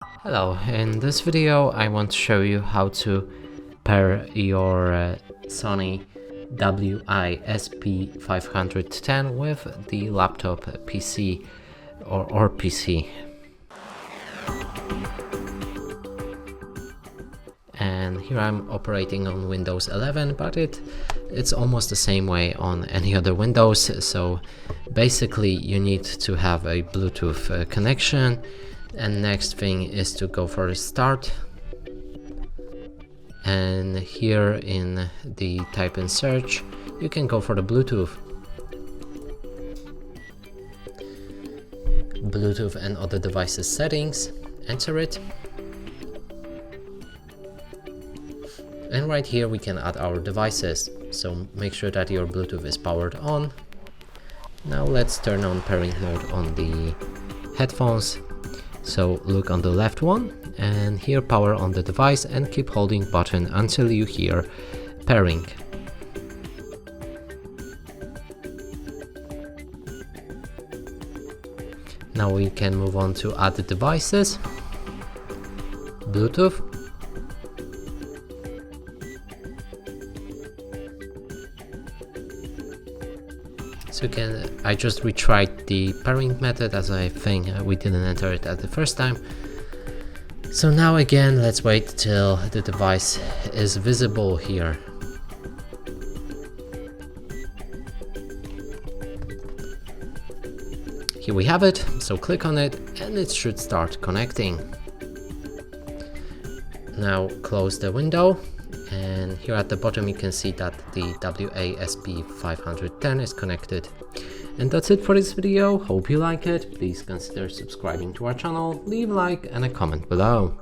Hello, in this video I want to show you how to pair your Sony WI-SP510 with the laptop PC or PC. And here I'm operating on Windows 11, but it's almost the same way on any other Windows. So basically you need to have a Bluetooth connection, and next thing is to go for a start, and here in the type and search you can go for the Bluetooth and other devices settings, enter it, and right here we can add our devices, so make sure that your Bluetooth is powered on. Now let's turn on pairing mode on the headphones. So look on the left one, and here power on the device and keep holding button until you hear pairing. Now we can move on to add the devices, Bluetooth, so I just retried the pairing method as I think we didn't enter it at the first time. So now again, let's wait till the device is visible here. Here we have it, so click on it and it should start connecting. Now close the window, and here at the bottom you can see that the WI-SP510 is connected. And that's it for this video. Hope you like it. Please consider subscribing to our channel, leave a like and a comment below.